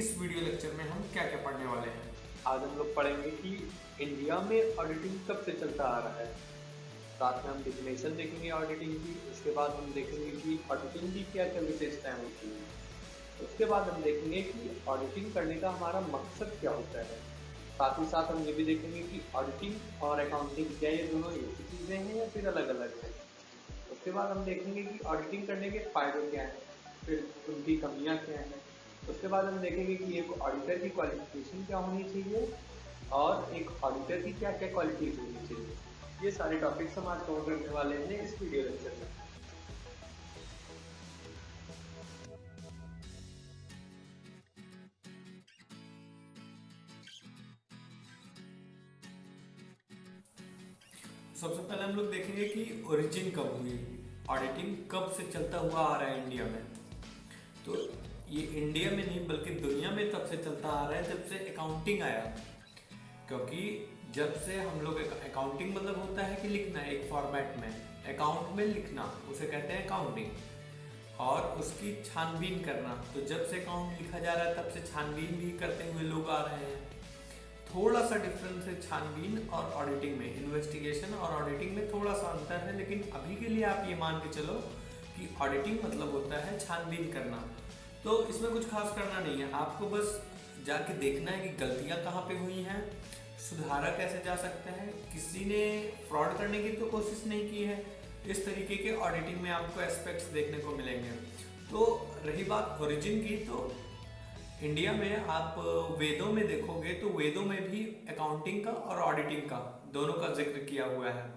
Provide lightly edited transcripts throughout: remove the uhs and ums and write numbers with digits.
इस video lecture में हम क्या क्या पढ़ने वाले हैं। आज हम लोग पढ़ेंगे कि इंडिया में ऑडिटिंग कब से चलता आ रहा है। साथ में हम डिफिनेशन देखेंगे ऑडिटिंग की। उसके बाद हम देखेंगे कि ऑडिटिंग की क्या क्या विशेषताएं होती हैं। उसके बाद हम देखेंगे कि ऑडिटिंग करने का हमारा मकसद क्या होता है। साथ ही साथ हम ये भी देखेंगे कि ऑडिटिंग और अकाउंटिंग क्या ये दोनों एक ही चीज़ें हैं या फिर अलग अलग हैं। उसके बाद हम देखेंगे कि ऑडिटिंग करने के फायदे क्या हैं, फिर उनकी कमियां क्या हैं। उसके बाद हम देखेंगे कि एक ऑडिटर की क्वालिफिकेशन क्या होनी चाहिए और एक ऑडिटर की क्या क्या क्वालिटीज होनी चाहिए। ये सारे टॉपिक्स हम आज कवर करने वाले हैं इस वीडियो लेक्चर में। सबसे पहले हम लोग देखेंगे कि ओरिजिन कब हुई, ऑडिटिंग कब से चलता हुआ आ रहा है इंडिया में। तो ये इंडिया में नहीं बल्कि दुनिया में तब से चलता आ रहा है जब से अकाउंटिंग आया। क्योंकि जब से हम लोग अकाउंटिंग मतलब होता है कि लिखना एक फॉर्मेट में, अकाउंट में लिखना, उसे कहते हैं अकाउंटिंग। और उसकी छानबीन करना, तो जब से अकाउंट लिखा जा रहा है तब से छानबीन भी करते हुए लोग आ रहे हैं। थोड़ा सा डिफरेंस है छानबीन और ऑडिटिंग में, इन्वेस्टिगेशन और ऑडिटिंग में थोड़ा सा अंतर है। लेकिन अभी के लिए आप ये मान के चलो कि ऑडिटिंग मतलब होता है छानबीन करना। तो इसमें कुछ खास करना नहीं है, आपको बस जाके देखना है कि गलतियां कहाँ पे हुई हैं, सुधारा कैसे जा सकता है, किसी ने फ्रॉड करने की तो कोशिश नहीं की है। इस तरीके के ऑडिटिंग में आपको एस्पेक्ट्स देखने को मिलेंगे। तो रही बात ओरिजिन की, तो इंडिया में आप वेदों में देखोगे तो वेदों में भी अकाउंटिंग का और ऑडिटिंग का दोनों का जिक्र किया हुआ है।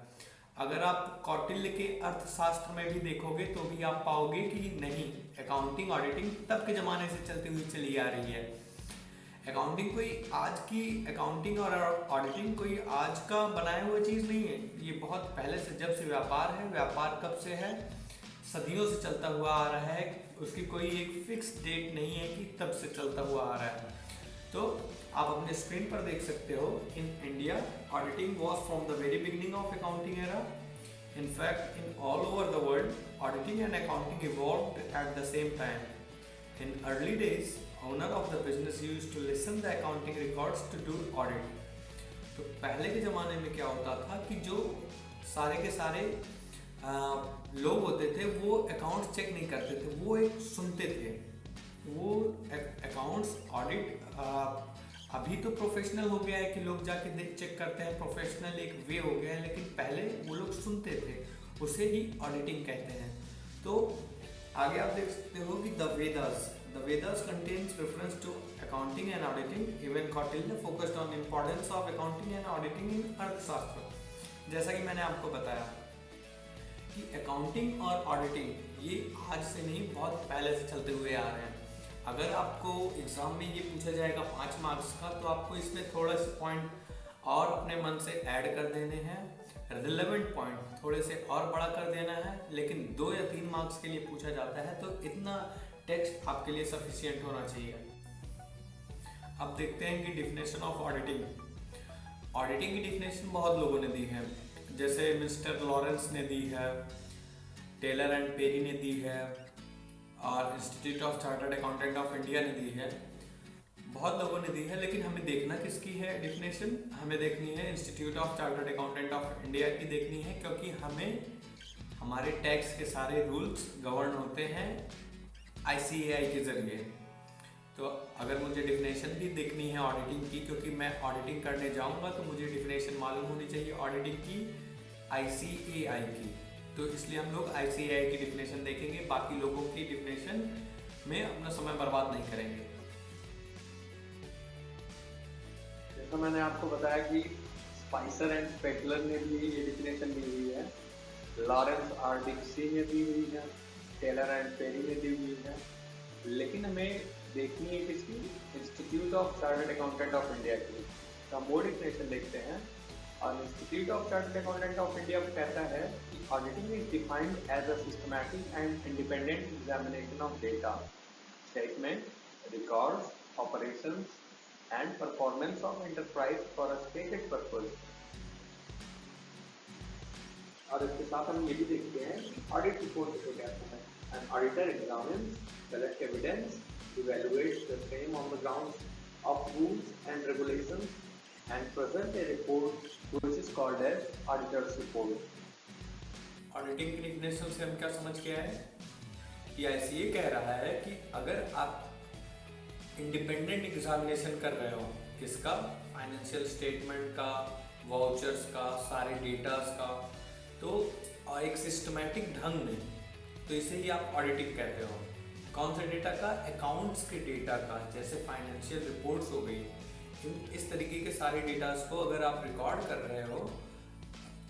अगर आप कौटिल्य के अर्थशास्त्र में भी देखोगे तो भी आप पाओगे कि नहीं, अकाउंटिंग ऑडिटिंग तब के जमाने से चलती हुई चली आ रही है। अकाउंटिंग कोई आज की, अकाउंटिंग और ऑडिटिंग कोई आज का बनाया हुआ चीज़ नहीं है। ये बहुत पहले से, जब से व्यापार है, व्यापार कब से है, सदियों से चलता हुआ आ रहा है। उसकी कोई एक फिक्स डेट नहीं है कि तब से चलता हुआ आ रहा है। तो आप अपने स्क्रीन पर देख सकते हो, in India auditing was from the very beginning of accounting era. In fact, in all over the world, auditing and accounting evolved at the same time. In early days, owner of the business used to listen the accounting records to do audit. तो पहले के ज़माने में क्या होता था कि जो सारे के सारे लोग होते थे वो अकाउंट्स चेक नहीं करते थे, वो एक सुनते थे। वो अकाउंट्स ऑडिट अभी तो प्रोफेशनल हो गया है कि लोग जाके चेक करते हैं, प्रोफेशनल एक वे हो गया है। लेकिन पहले वो लोग सुनते थे, उसे ही ऑडिटिंग कहते हैं। तो आगे आप देख सकते हो कि the Vedas contains reference to accounting and auditing. Even Kautilya focused on importance of accounting and auditing in Arthashastra. जैसा कि मैंने आपको बताया कि अकाउंटिंग और ऑडिटिंग ये आज से नहीं, बहुत पहले से चलते हुए आ रहे हैं। अगर आपको एग्ज़ाम में ये पूछा जाएगा 5 मार्क्स का, तो आपको इसमें थोड़े से पॉइंट और अपने मन से ऐड कर देने हैं, रिलेवेंट पॉइंट थोड़े से और बड़ा कर देना है। लेकिन 2 या 3 मार्क्स के लिए पूछा जाता है तो इतना टेक्स्ट आपके लिए सफिशिएंट होना चाहिए। अब देखते हैं कि डिफिनेशन ऑफ ऑडिटिंग। ऑडिटिंग की डिफिनेशन बहुत लोगों ने दी है, जैसे मिस्टर लॉरेंस ने दी है, टेलर एंड पेरी ने दी है, और institute of chartered accountant of India ने दी है। बहुत लोगों ने दी है, लेकिन हमें देखना किसकी है डिफिनेशन, हमें देखनी है institute of chartered accountant of India की देखनी है। क्योंकि हमें हमारे टैक्स के सारे रूल्स गवर्न होते हैं ICAI के जरिए। तो अगर मुझे डिफिनेशन भी देखनी है ऑडिटिंग की, क्योंकि मैं ऑडिटिंग करने जाऊंगा तो मुझे डिफिनेशन मालूम होनी चाहिए ऑडिटिंग की, ICAI की। तो इसलिए हम लोग ICAI की डिफिनेशन देखेंगे, बाकी लोगों की डिफिनेशन में अपना समय बर्बाद नहीं करेंगे। जैसा मैंने आपको बताया कि स्पाइसर एंड स्पेटलर ने भी ये डिफिनेशन दी हुई है, लॉरेंस आर डिक्सी ने दी हुई है, टेलर एंड पेरी ने दी हुई है। लेकिन हमें देखनी है किसकी, institute of chartered accountant of India की। तो हम वो डिफिनेशन देखते हैं। और institute of chartered accountant of India कहता है कि auditing is defined as a systematic and independent examination of data, statement, records, operations and performance of enterprise for a stated purpose. और इसके साथ हम ये भी देखते हैं कि ऑडिट रिपोर्ट किसे कहते हैं। An auditor examines, collect evidence evaluates the same on the grounds of rules and regulations and present a report which is called as auditor's report. Auditing की डेफिनेशन से हम क्या समझ के आए? कि ऐसे ये कह रहा है कि अगर आप इंडिपेंडेंट एग्जामिनेशन कर रहे हो, किसका? फाइनेंशियल स्टेटमेंट का, वाउचर्स का, सारे डेटास का, तो एक सिस्टमैटिक ढंग में, तो इसे ही आप ऑडिटिंग कहते हो। कौन से डेटा का? अकाउंट्स के डेटा का, जैसे फाइनेंशियल रिपोर्ट्स हो गई, इस तरीके के सारे डेटास को अगर आप रिकॉर्ड कर रहे हो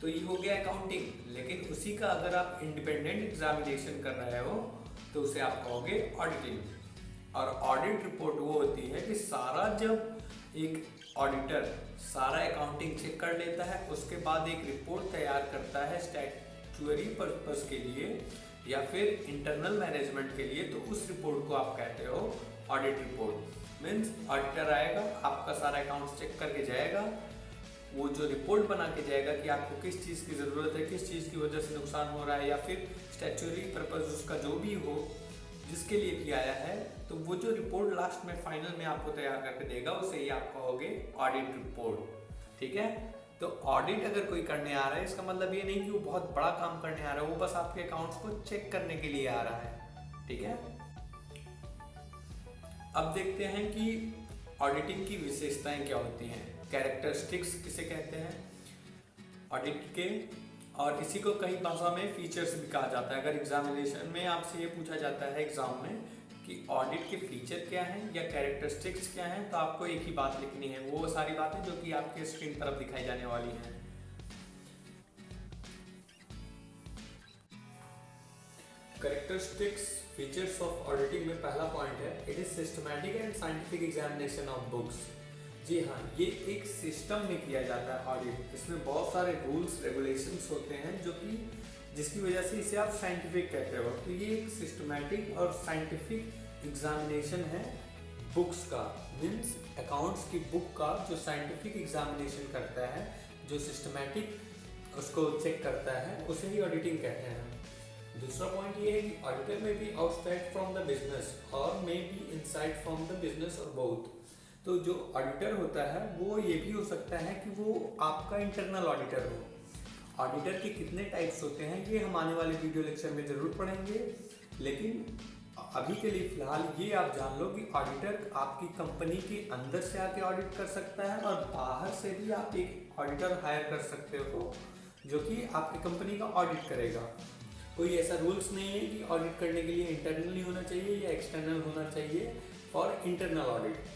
तो ये हो गया अकाउंटिंग। लेकिन उसी का अगर आप इंडिपेंडेंट एग्जामिनेशन कर रहे हो तो उसे आप कहोगे ऑडिटिंग। और ऑडिट रिपोर्ट वो होती है कि सारा, जब एक ऑडिटर सारा अकाउंटिंग चेक कर लेता है, उसके बाद एक रिपोर्ट तैयार करता है स्टैट्यूटरी पर्पस के लिए या फिर इंटरनल मैनेजमेंट के लिए, तो उस रिपोर्ट को आप कहते हो ऑडिट रिपोर्ट। मीन्स ऑडिटर आएगा, आपका सारा अकाउंट्स चेक करके जाएगा, वो जो रिपोर्ट बना के जाएगा कि आपको किस चीज़ की ज़रूरत है, किस चीज़ की वजह से नुकसान हो रहा है, या फिर स्टैट्यूटरी पर्पस उसका जो भी हो, जिसके लिए भी आया है, तो वो जो रिपोर्ट लास्ट में फाइनल में आपको तैयार करके देगा उसे ही आप कहोगे ऑडिट रिपोर्ट। ठीक है? तो ऑडिट अगर कोई करने आ रहा है, इसका मतलब ये नहीं कि वो बहुत बड़ा काम करने आ रहा है, वो बस आपके अकाउंट्स को चेक करने के लिए आ रहा है। ठीक है? अब देखते हैं कि ऑडिटिंग की विशेषताएं क्या होती हैं। कैरेक्टरिस्टिक्स किसे कहते हैं ऑडिट के, और इसी को कई भाषा में फीचर्स भी कहा जाता है। अगर एग्जामिनेशन में आपसे ये पूछा जाता है एग्जाम में कि ऑडिट के फीचर क्या हैं या कैरेक्टरिस्टिक्स क्या हैं, तो आपको एक ही बात लिखनी है, वो सारी बातें जो कि आपके स्क्रीन पर अब दिखाई जाने वाली हैं। कैरेक्टरिस्टिक्स फीचर्स ऑफ ऑडिटिंग में पहला पॉइंट है, it is systematic and scientific examination of books. जी हाँ, ये एक सिस्टम में किया जाता है ऑडिट। इसमें बहुत सारे रूल्स रेगुलेशंस होते हैं जो कि जिसकी वजह से इसे आप साइंटिफिक कहते हो। तो ये एक सिस्टमैटिक और साइंटिफिक एग्जामिनेशन है बुक्स का, मीन्स अकाउंट्स की बुक का जो साइंटिफिक एग्जामिनेशन करता है, जो सिस्टमैटिक उसको चेक करता है, उसे ही ऑडिटिंग कहते हैं। दूसरा पॉइंट ये है कि auditor may be outside from the business और may be inside from the business और बोथ। तो जो ऑडिटर होता है वो ये भी हो सकता है कि वो आपका इंटरनल ऑडिटर हो। ऑडिटर के कितने टाइप्स होते हैं ये हम आने वाले वीडियो लेक्चर में ज़रूर पढ़ेंगे, लेकिन अभी के लिए फ़िलहाल ये आप जान लो कि ऑडिटर आपकी कंपनी के अंदर से आके ऑडिट कर सकता है और बाहर से भी आप एक ऑडिटर हायर कर सकते हो जो कि आपकी कंपनी का ऑडिट करेगा। कोई ऐसा रूल्स नहीं है कि ऑडिट करने के लिए इंटरनल ही होना चाहिए या एक्सटर्नल होना चाहिए फॉर इंटरनल ऑडिट।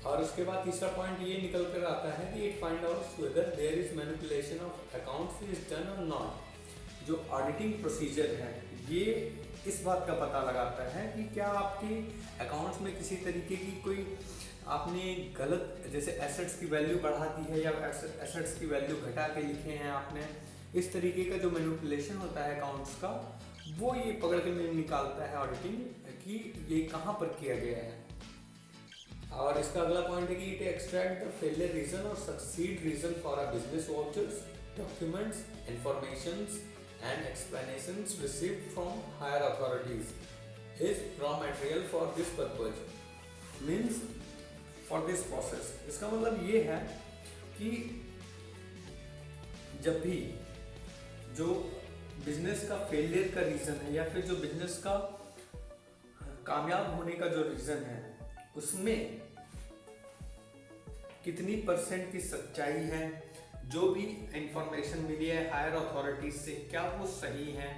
और उसके बाद तीसरा पॉइंट ये निकल कर आता है कि it find out whether there is manipulation of accounts is done और नॉट। जो ऑडिटिंग प्रोसीजर है ये इस बात का पता लगाता है कि क्या आपके अकाउंट्स में किसी तरीके की कोई आपने गलत, जैसे एसेट्स की वैल्यू बढ़ा दी है या एसेट्स की वैल्यू घटा के लिखे हैं आपने, इस तरीके का जो मैनिपुलेशन होता है अकाउंट्स का, वो ये पकड़ के निकालता है ऑडिटिंग कि ये कहाँ पर किया गया है। और इसका अगला पॉइंट है कि it extract the failure reason और succeed reason for a business vouchers, documents, informations and explanations received from higher authorities is raw material for this purpose, means for this process. इसका मतलब ये है कि जब भी जो बिजनेस का फेलियर का रीजन है या फिर जो बिजनेस का कामयाब होने का जो रीजन है उसमें कितनी परसेंट की सच्चाई है, जो भी इंफॉर्मेशन मिली है हायर अथॉरिटीज से क्या वो सही है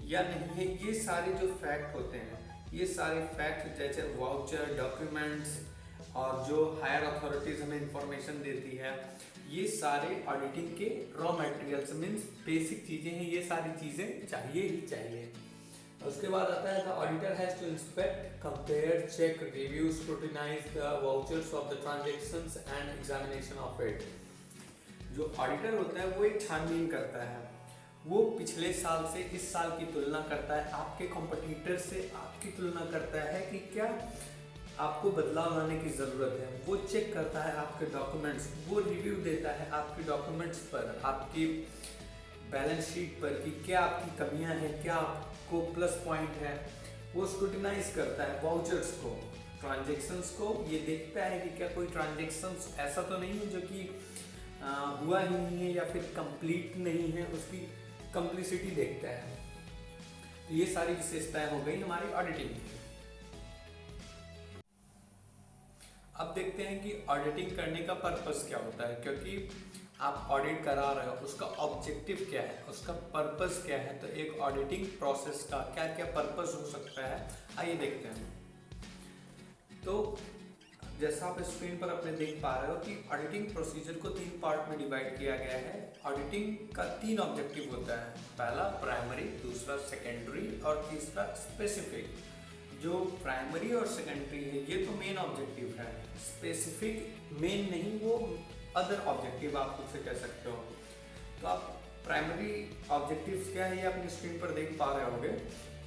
या नहीं है, ये सारे जो फैक्ट होते हैं, ये सारे फैक्ट जैसे वाउचर, डॉक्यूमेंट्स और जो हायर अथॉरिटीज हमें इंफॉर्मेशन देती है, ये सारे ऑडिटिंग के रॉ मटेरियल्स मीन्स बेसिक चीज़ें हैं, ये सारी चीज़ें चाहिए ही चाहिए। उसके बाद आता है the auditor has to inspect, compare, check, review, scrutinize the vouchers of the transactions and examination of it. जो ऑडिटर होता है वो एक छानबीन करता है, वो पिछले साल से इस साल की तुलना करता है, आपके कॉम्पिटिटर से आपकी तुलना करता है कि क्या आपको बदलाव लाने की ज़रूरत है, वो चेक करता है आपके डॉक्यूमेंट्स, वो रिव्यू देता है आपके डॉक्यूमेंट्स पर, आपकी बैलेंस शीट पर कि क्या आपकी कमियां हैं, क्या आपको प्लस पॉइंट है, वो स्क्रूटिनाइज करता है वाउचर्स को, ट्रांजेक्शन्स को। ये देखता है कि क्या कोई ट्रांजेक्शन्स ऐसा तो नहीं है जो कि हुआ ही नहीं है या फिर कंप्लीट नहीं है, उसकी कंप्लीसिटी देखता है। तो ये सारी विशेषताएं हो गई हमारी ऑडिटिंग की। अब देखते हैं कि ऑडिटिंग करने का पर्पस क्या होता है, क्योंकि आप ऑडिट करा रहे हो, उसका ऑब्जेक्टिव क्या है, उसका पर्पस क्या है। तो एक ऑडिटिंग प्रोसेस का क्या क्या पर्पस हो सकता है, आइए देखते हैं। तो जैसा आप स्क्रीन पर अपने देख पा रहे हो कि ऑडिटिंग प्रोसीजर को 3 पार्ट में डिवाइड किया गया है। ऑडिटिंग का 3 ऑब्जेक्टिव होता है, पहला प्राइमरी, दूसरा सेकेंडरी और तीसरा स्पेसिफिक। जो प्राइमरी और सेकेंडरी है ये तो मेन ऑब्जेक्टिव है, स्पेसिफिक मेन नहीं, वो अदर ऑब्जेक्टिव आप खुद से कह सकते हो। तो आप प्राइमरी ऑब्जेक्टिव्स क्या है ये अपनी स्क्रीन पर देख पा रहे होंगे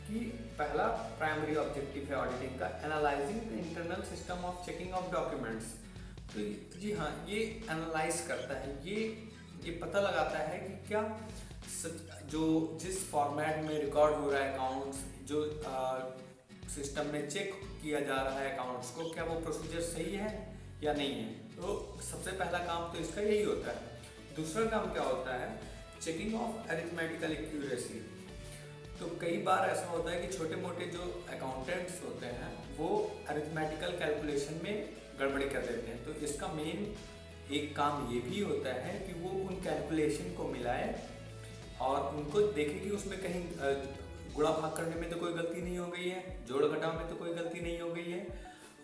कि पहला प्राइमरी ऑब्जेक्टिव है ऑडिटिंग का, analysing the internal system of checking of documents. तो जी हाँ, ये एनालाइज करता है, ये पता लगाता है कि क्या जो जिस फॉर्मेट में रिकॉर्ड हो रहा है अकाउंट्स, जो सिस्टम में चेक किया जा रहा है अकाउंट्स को, क्या वो प्रोसीजर सही है या नहीं है। तो सबसे पहला काम तो इसका यही होता है। दूसरा काम क्या होता है, चेकिंग ऑफ अरिथमेटिकल एक्यूरेसी। तो कई बार ऐसा होता है कि छोटे मोटे जो अकाउंटेंट्स होते हैं वो अरिथमेटिकल कैलकुलेशन में गड़बड़ी कर देते हैं। तो इसका मेन एक काम ये भी होता है कि वो उन कैलकुलेशन को मिलाए और उनको देखे कि उसमें कहीं गुणा भाग करने में तो कोई गलती नहीं हो गई है, जोड़ घटाव में तो कोई गलती नहीं हो गई है।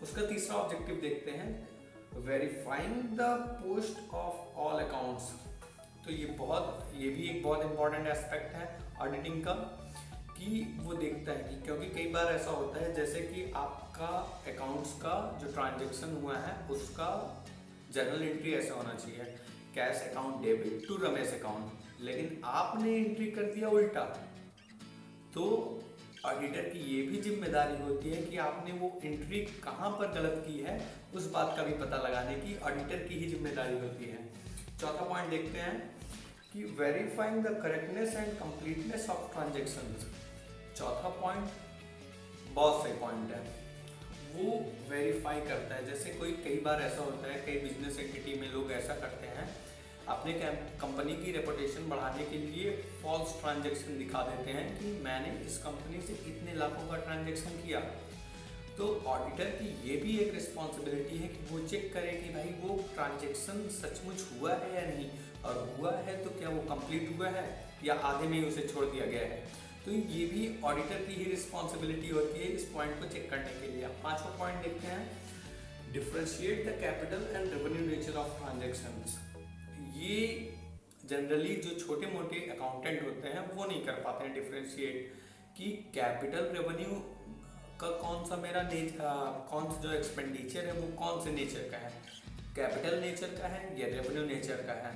उसका तीसरा ऑब्जेक्टिव देखते हैं, verifying the post of all accounts. तो ये भी एक बहुत इंपॉर्टेंट एस्पेक्ट है ऑडिटिंग का, कि वो देखता है कि क्योंकि कई बार ऐसा होता है जैसे कि आपका अकाउंट्स का जो ट्रांजैक्शन हुआ है उसका जर्नल एंट्री ऐसा होना चाहिए, cash account debit to Ramesh account, लेकिन आपने एंट्री कर दिया उल्टा। तो ऑडिटर की ये भी जिम्मेदारी होती है कि आपने वो एंट्री कहाँ पर गलत की है, उस बात का भी पता लगाने की ऑडिटर की ही जिम्मेदारी होती है। चौथा पॉइंट देखते हैं कि verifying the correctness and completeness of transactions. चौथा पॉइंट बहुत सही पॉइंट है, वो वेरीफाई करता है। जैसे कई बार ऐसा होता है, कई बिजनेस एंटिटी में लोग ऐसा करते हैं, अपने कंपनी की रेपुटेशन बढ़ाने के लिए फॉल्स ट्रांजैक्शन दिखा देते हैं कि मैंने इस कंपनी से इतने लाखों का ट्रांजैक्शन किया। तो ऑडिटर की ये भी एक रिस्पॉन्सिबिलिटी है कि वो चेक करे कि भाई वो ट्रांजैक्शन सचमुच हुआ है या नहीं, और हुआ है तो क्या वो कंप्लीट हुआ है या आधे में ही उसे छोड़ दिया गया है। तो ये भी ऑडिटर की ही रिस्पॉन्सिबिलिटी होती है इस पॉइंट को चेक करने के लिए। अब पांचवा पॉइंट देखते हैं, differentiate the capital and revenue nature of transactions. ये जनरली जो छोटे मोटे अकाउंटेंट होते हैं वो नहीं कर पाते हैं डिफरेंशिएट कि कैपिटल रेवेन्यू का कौन सा कौन सा जो एक्सपेंडिचर है वो कौन से नेचर का है, कैपिटल नेचर का है या रेवेन्यू नेचर का है।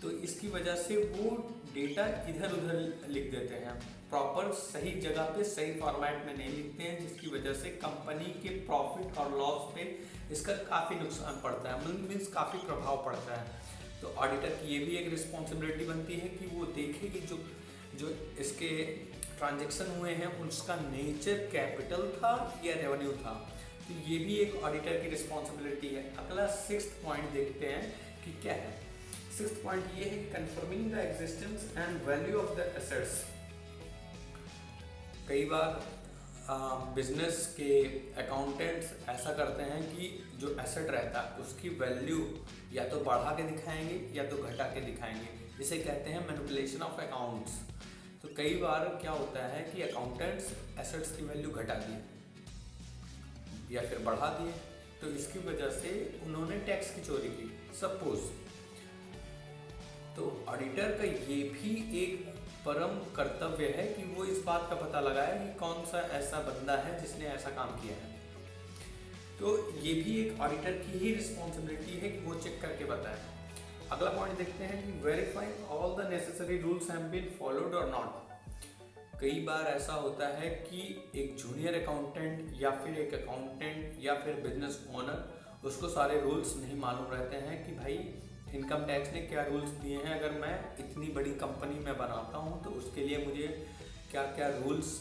तो इसकी वजह से वो डेटा इधर उधर लिख देते हैं, प्रॉपर सही जगह पे सही फॉर्मेट में नहीं लिखते हैं, जिसकी वजह से कंपनी के प्रॉफिट और लॉस पे इसका काफ़ी नुकसान पड़ता है, मीन्स काफ़ी प्रभाव पड़ता है। तो ऑडिटर की ये भी एक रिस्पॉन्सिबिलिटी बनती है कि वो देखे कि जो इसके ट्रांजैक्शन हुए हैं उसका नेचर कैपिटल था या रेवेन्यू था। तो ये भी एक ऑडिटर की रिस्पॉन्सिबिलिटी है। अगला 6th पॉइंट देखते हैं कि क्या है। 6th पॉइंट ये है, confirming the existence and value of the assets. कई बार बिजनेस के अकाउंटेंट्स ऐसा करते हैं कि जो एसेट रहता है उसकी वैल्यू या तो बढ़ा के दिखाएंगे या तो घटा के दिखाएंगे, जिसे कहते हैं मैनिपुलेशन ऑफ अकाउंट्स। तो कई बार क्या होता है कि अकाउंटेंट्स एसेट्स की वैल्यू घटा दिए या फिर बढ़ा दिए, तो इसकी वजह से उन्होंने टैक्स की चोरी की सपोज। तो ऑडिटर का ये भी एक परम कर्तव्य है कि वो इस बात का पता लगाए कि कौन सा ऐसा बंदा है जिसने ऐसा काम किया है। तो ये भी एक ऑडिटर की ही रिस्पॉन्सिबिलिटी है कि वो चेक करके बताए। अगला पॉइंट देखते हैं कि verifying all the necessary rules have been followed और नॉट। कई बार ऐसा होता है कि एक जूनियर अकाउंटेंट या फिर एक अकाउंटेंट या फिर बिजनेस ओनर, उसको सारे रूल्स नहीं मालूम रहते हैं कि भाई इनकम टैक्स ने क्या रूल्स दिए हैं, अगर मैं इतनी बड़ी कंपनी में बनाता हूँ तो उसके लिए मुझे क्या क्या रूल्स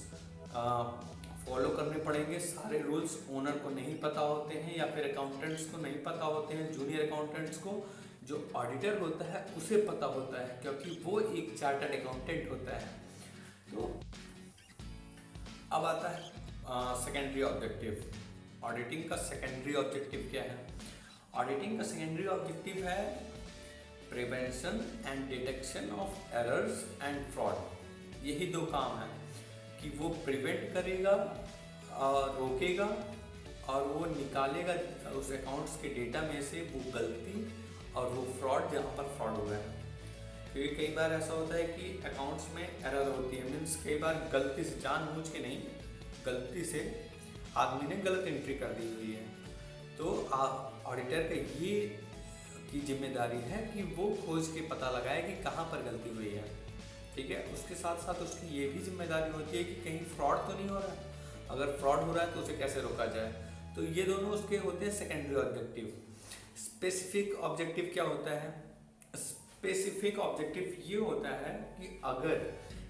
फॉलो करने पड़ेंगे सारे रूल्स। ओनर को नहीं पता होते हैं या फिर अकाउंटेंट्स को नहीं पता होते हैं, जूनियर अकाउंटेंट्स को। जो ऑडिटर होता है उसे पता होता है, क्योंकि वो एक चार्टर्ड अकाउंटेंट होता है। तो अब आता है सेकेंडरी ऑब्जेक्टिव। ऑडिटिंग का सेकेंडरी ऑब्जेक्टिव क्या है? ऑडिटिंग का सेकेंडरी ऑब्जेक्टिव है prevention and detection of errors and fraud. यही दो काम है कि वो प्रिवेंट करेगा, रोकेगा और वो निकालेगा उस अकाउंट्स के डेटा में से वो गलती और वो फ्रॉड जहाँ पर फ्रॉड हुआ है। क्योंकि कई बार ऐसा होता है कि अकाउंट्स में एरर होती है, मीन्स कई बार गलती से, जानबूझ के नहीं, गलती से आदमी ने गलत एंट्री कर दी हुई है। तो ऑडिटर का ये की जिम्मेदारी है कि वो खोज के पता लगाए कि कहाँ पर गलती हुई है। ठीक है, उसके साथ साथ उसकी ये भी जिम्मेदारी होती है कि कहीं फ्रॉड तो नहीं हो रहा है। अगर फ्रॉड हो रहा है तो उसे कैसे रोका जाए। तो ये दोनों उसके होते हैं सेकेंडरी ऑब्जेक्टिव। स्पेसिफिक ऑब्जेक्टिव क्या होता है? स्पेसिफिक ऑब्जेक्टिव ये होता है कि अगर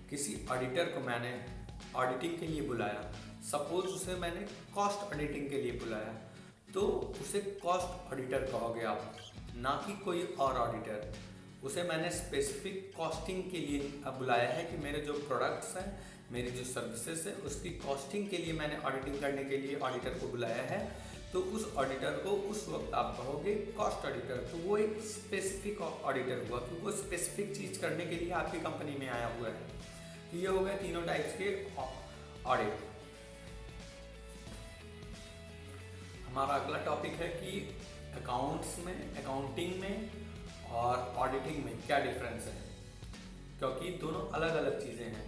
किसी ऑडिटर को मैंने ऑडिटिंग के लिए बुलाया, सपोज उसे मैंने कॉस्ट ऑडिटिंग के लिए बुलाया, तो उसे कॉस्ट ऑडिटर कहोगे आप, ना कि कोई और ऑडिटर। उसे मैंने स्पेसिफिक कॉस्टिंग के लिए बुलाया है कि मेरे जो प्रोडक्ट्स हैं, मेरी जो सर्विसेज है, उसकी कॉस्टिंग के लिए मैंने ऑडिटिंग करने के लिए ऑडिटर को बुलाया है। तो उस ऑडिटर को उस वक्त आप कहोगे कॉस्ट ऑडिटर। तो वो एक स्पेसिफिक ऑडिटर हुआ कि वो स्पेसिफिक चीज़ करने के लिए आपकी कंपनी में आया हुआ है। तो ये हो गए तीनों टाइप्स के ऑडिट। हमारा अगला टॉपिक है कि अकाउंट्स में, अकाउंटिंग में और ऑडिटिंग में क्या डिफरेंस है, क्योंकि दोनों अलग अलग चीज़ें हैं।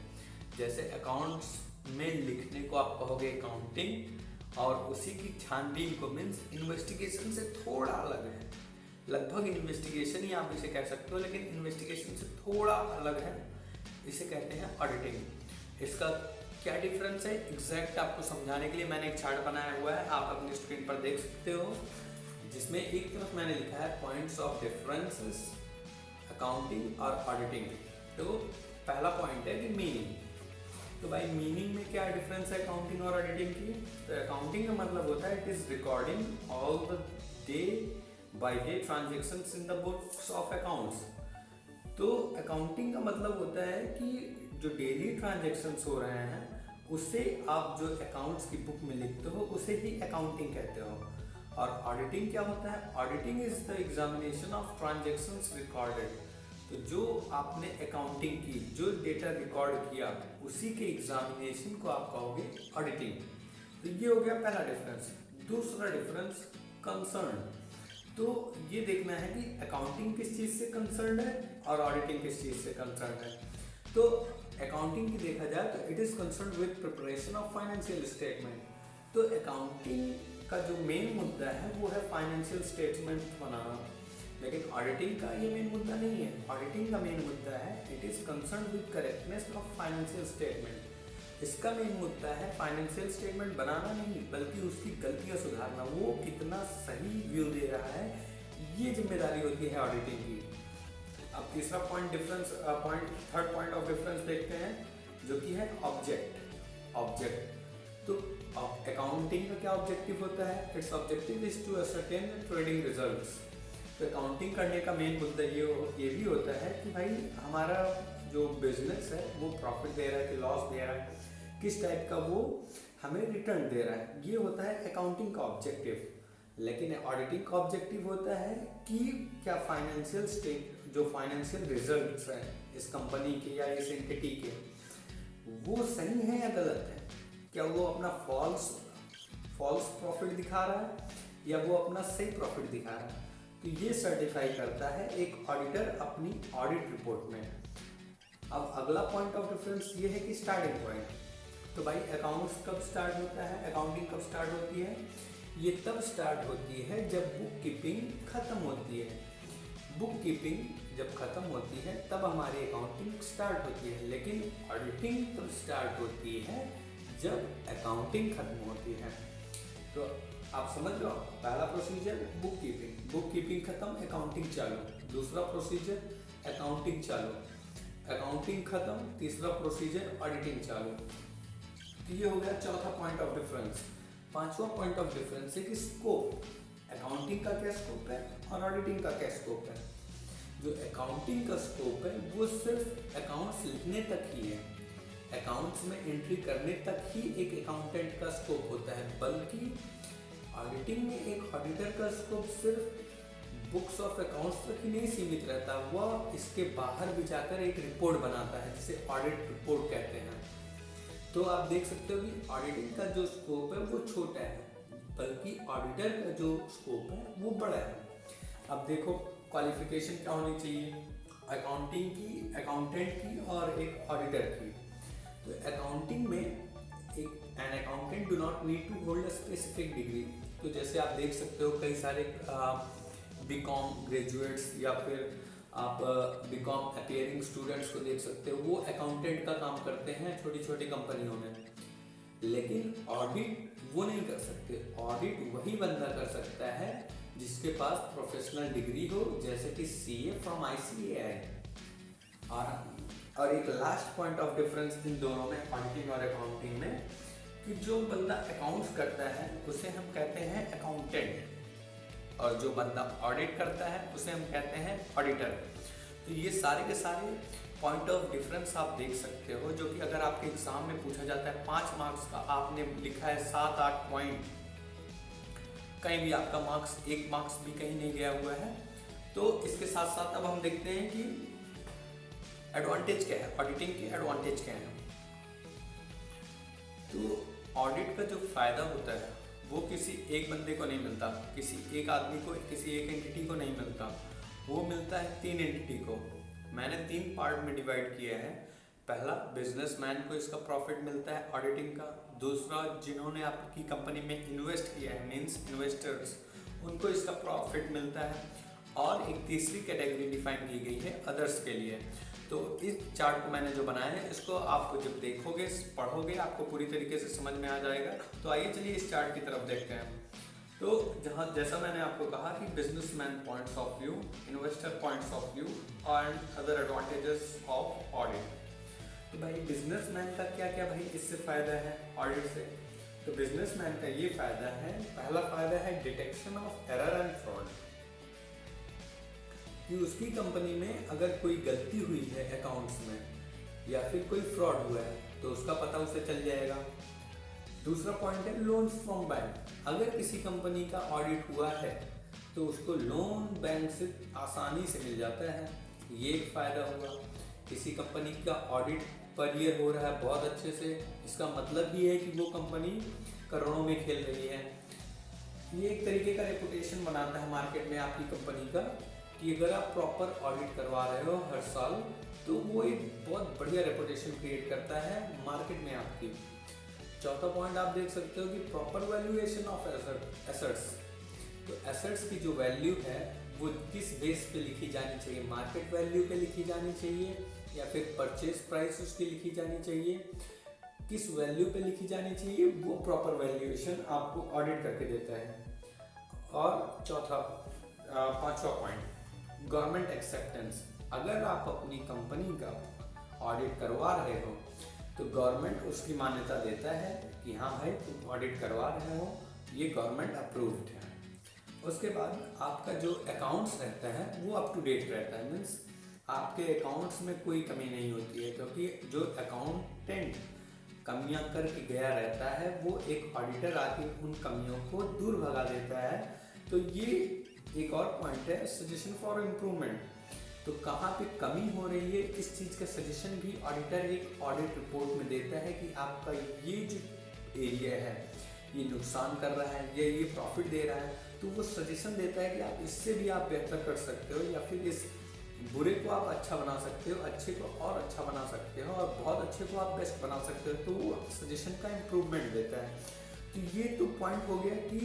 जैसे अकाउंट्स में लिखने को आप कहोगे अकाउंटिंग, और उसी की छानबीन को, मीन्स इन्वेस्टिगेशन से थोड़ा अलग है। लगभग इन्वेस्टिगेशन ही आप इसे कह सकते हो, लेकिन इन्वेस्टिगेशन से थोड़ा अलग है, इसे कहते हैं ऑडिटिंग। इसका क्या डिफरेंस है एग्जैक्ट आपको समझाने के लिए मैंने एक चार्ट बनाया हुआ है, आप अपनी स्क्रीन पर देख सकते हो, जिसमें एक तरफ मैंने लिखा है पॉइंट्स ऑफ डिफरेंसेस अकाउंटिंग और ऑडिटिंग। तो पहला पॉइंट है कि मीनिंग। तो भाई मीनिंग में क्या डिफरेंस है अकाउंटिंग और ऑडिटिंग की? तो अकाउंटिंग का मतलब होता है it is recording all the day by day transactions in the books of accounts. तो अकाउंटिंग का मतलब होता है कि जो डेली ट्रांजैक्शंस हो रहे हैं उससे आप जो अकाउंट्स की बुक में लिखते हो उसे ही अकाउंटिंग कहते हो। और ऑडिटिंग क्या होता है? Auditing is the examination of transactions recorded. तो जो आपने अकाउंटिंग की, जो डेटा रिकॉर्ड किया, उसी के एग्जामिनेशन को आप कहोगे ऑडिटिंग। तो ये हो गया पहला डिफरेंस। दूसरा डिफरेंस कंसर्न। तो ये देखना है कि अकाउंटिंग किस चीज़ से कंसर्न है और ऑडिटिंग किस चीज़ से कंसर्न है। तो अकाउंटिंग की देखा जाए तो it is concern with preparation of financial statement. तो अकाउंटिंग का जो मेन मुद्दा है वो है फाइनेंशियल स्टेटमेंट बनाना, लेकिन ऑडिटिंग का ये मेन मुद्दा नहीं है। ऑडिटिंग का मेन मुद्दा है it is concern with correctness of financial statement. इसका मेन मुद्दा है फाइनेंशियल स्टेटमेंट बनाना नहीं, बल्कि उसकी गलतियां सुधारना, वो कितना सही व्यू दे रहा है, ये जिम्मेदारी होती है ऑडिटिंग की। अब तीसरा point difference, third point of difference देखते हैं, जो कि है ऑब्जेक्ट। तो अकाउंटिंग का क्या ऑब्जेक्टिव होता है? Its objective is to ascertain trading results. तो अकाउंटिंग करने का मेन मुद्दा ये भी होता है कि भाई हमारा जो बिजनेस है वो प्रॉफिट दे रहा है कि लॉस दे रहा है, किस टाइप का वो हमें रिटर्न दे रहा है, ये होता है अकाउंटिंग का ऑब्जेक्टिव। लेकिन ऑडिटिंग का ऑब्जेक्टिव होता है कि क्या जो फाइनेंशियल रिजल्ट्स हैं इस कंपनी के या इस एंटिटी के, वो सही है या गलत है। क्या वो अपना फॉल्स प्रॉफिट दिखा रहा है या वो अपना सही प्रॉफिट दिखा रहा है। तो ये सर्टिफाई करता है एक ऑडिटर अपनी ऑडिट रिपोर्ट में। अब अगला पॉइंट ऑफ डिफरेंस ये है कि स्टार्टिंग पॉइंट। तो भाई अकाउंट्स कब स्टार्ट होता है, अकाउंटिंग कब स्टार्ट होती है? ये तब स्टार्ट होती है जब बुक कीपिंग खत्म होती है। बुक कीपिंग जब खत्म होती है तब हमारी अकाउंटिंग स्टार्ट होती है, लेकिन ऑडिटिंग तब स्टार्ट होती है जब अकाउंटिंग खत्म होती है। तो आप समझ लो, पहला प्रोसीजर बुक कीपिंग खत्म, अकाउंटिंग चालू। दूसरा प्रोसीजर अकाउंटिंग चालू, अकाउंटिंग खत्म। तीसरा प्रोसीजर ऑडिटिंग चालू। तो ये हो गया चौथा पॉइंट ऑफ डिफरेंस। पांचवा पॉइंट ऑफ डिफरेंस है कि स्कोप, अकाउंटिंग का क्या स्कोप है और ऑडिटिंग का क्या स्कोप है। जो अकाउंटिंग का स्कोप है वो सिर्फ अकाउंट्स लिखने तक ही है, अकाउंट्स में एंट्री करने तक ही एक अकाउंटेंट का स्कोप होता है, बल्कि ऑडिटिंग में एक ऑडिटर का स्कोप सिर्फ बुक्स ऑफ अकाउंट्स तक ही नहीं सीमित रहता, वह इसके बाहर भी जाकर एक रिपोर्ट बनाता है जिसे ऑडिट रिपोर्ट कहते हैं। तो आप देख सकते हो कि ऑडिटिंग का जो स्कोप है वो छोटा है, बल्कि ऑडिटर का जो स्कोप है वो बड़ा है। अब देखो क्वालिफिकेशन क्या होनी चाहिए अकाउंटिंग की, अकाउंटेंट की और एक ऑडिटर की। तो अकाउंटिंग में एक an accountant do not need to hold a specific degree. तो जैसे आप देख सकते हो कई सारे बीकॉम ग्रेजुएट्स या फिर आप बीकॉम अपीयरिंग स्टूडेंट्स को देख सकते हो, वो अकाउंटेंट का काम करते हैं छोटी छोटी कंपनियों में, लेकिन ऑडिट वो नहीं कर सकते। ऑडिट वही बंदा कर सकता है जिसके पास प्रोफेशनल डिग्री हो, जैसे कि सीए फ्रॉम ICAI। और एक last point of difference in दोनों में, ऑडिटिंग और अकाउंटिंग में, कि जो बंदा अकाउंट्स करता है उसे हम कहते हैं अकाउंटेंट, और जो बंदा ऑडिट करता है उसे हम कहते हैं ऑडिटर। तो ये सारे के सारे पॉइंट ऑफ डिफरेंस आप देख सकते हो, जो कि अगर आपके एग्जाम में पूछा जाता है 5 मार्क्स का, आपने लिखा है 7-8 पॉइंट, कहीं भी आपका मार्क्स 1 मार्क्स भी कहीं नहीं गया हुआ है। तो इसके साथ साथ अब हम देखते हैं कि एडवांटेज क्या है, ऑडिटिंग के एडवांटेज क्या है। तो ऑडिट का जो फायदा होता है वो किसी एक बंदे को नहीं मिलता, किसी एक आदमी को, किसी एक एंटिटी को नहीं मिलता, वो मिलता है 3 एंटिटी को। मैंने 3 पार्ट में डिवाइड किया है। पहला, बिजनेसमैन को इसका प्रॉफिट मिलता है ऑडिटिंग का। दूसरा, जिन्होंने आपकी कंपनी में इन्वेस्ट किया है मीन्स इन्वेस्टर्स, उनको इसका प्रॉफिट मिलता है। और एक तीसरी कैटेगरी डिफाइन की गई है अदर्स के लिए। तो इस चार्ट को मैंने जो बनाया है, इसको आप जब देखोगे, पढ़ोगे, आपको पूरी तरीके से समझ में आ जाएगा। तो आइए चलिए इस चार्ट की तरफ देखते हैं। तो जैसा मैंने आपको कहा कि businessman points of view, investor points of view and other advantages of audit. तो भाई बिजनेसमैन का क्या क्या भाई इससे फायदा है ऑडिट से। तो बिजनेसमैन का ये फायदा है, पहला फायदा है detection of error and fraud, कि उसकी कंपनी में अगर कोई गलती हुई है अकाउंट्स में या फिर कोई फ्रॉड हुआ है तो उसका पता उसे चल जाएगा। दूसरा पॉइंट है लोन्स फ्रॉम बैंक, अगर किसी कंपनी का ऑडिट हुआ है तो उसको लोन बैंक से आसानी से मिल जाता है, ये एक फायदा हुआ। किसी कंपनी का ऑडिट पर ईयर हो रहा है बहुत अच्छे से, इसका मतलब ही है कि वो कंपनी करोड़ों में खेल रही है। ये एक तरीके का रेपुटेशन बनाता है मार्केट में आपकी कंपनी का, कि अगर आप प्रॉपर ऑडिट करवा रहे हो हर साल तो वो एक बहुत बढ़िया रेपुटेशन क्रिएट करता है मार्केट में आपकी। चौथा पॉइंट आप देख सकते हो कि प्रॉपर वैल्यूएशन ऑफ एसेट्स। तो एसेट्स की जो वैल्यू है वो किस बेस पे लिखी जानी चाहिए, मार्केट वैल्यू पे लिखी जानी चाहिए या फिर परचेज प्राइस उसकी लिखी जानी चाहिए, किस वैल्यू पे लिखी जानी चाहिए, वो प्रॉपर वैल्यूएशन आपको ऑडिट करके देता है। और पांचवा पॉइंट, गवर्नमेंट एक्सेप्टेंस। अगर आप अपनी कंपनी का ऑडिट करवा रहे हो तो गवर्नमेंट उसकी मान्यता देता है कि हाँ भाई तुम ऑडिट करवा रहे हो, ये गवर्नमेंट अप्रूव्ड है। उसके बाद आपका जो अकाउंट्स रहता है वो अप टू डेट रहता है, मीन्स आपके अकाउंट्स में कोई कमी नहीं होती है, क्योंकि जो अकाउंटेंट कमियां करके गया रहता है वो एक ऑडिटर आके उन कमियों को दूर भगा देता है। तो ये एक और पॉइंट है, सजेशन फॉर इम्प्रूवमेंट। तो कहाँ पे कमी हो रही है इस चीज़ का सजेशन भी ऑडिटर एक ऑडिट रिपोर्ट में देता है कि आपका ये जो एरिया है ये नुकसान कर रहा है या ये प्रॉफिट दे रहा है, तो वो सजेशन देता है कि आप इससे भी आप बेहतर कर सकते हो या फिर इस बुरे को आप अच्छा बना सकते हो, अच्छे को और अच्छा बना सकते हो और बहुत अच्छे को आप बेस्ट बना सकते हो। तो वो सजेशन का इम्प्रूवमेंट देता है। तो ये तो पॉइंट हो गया कि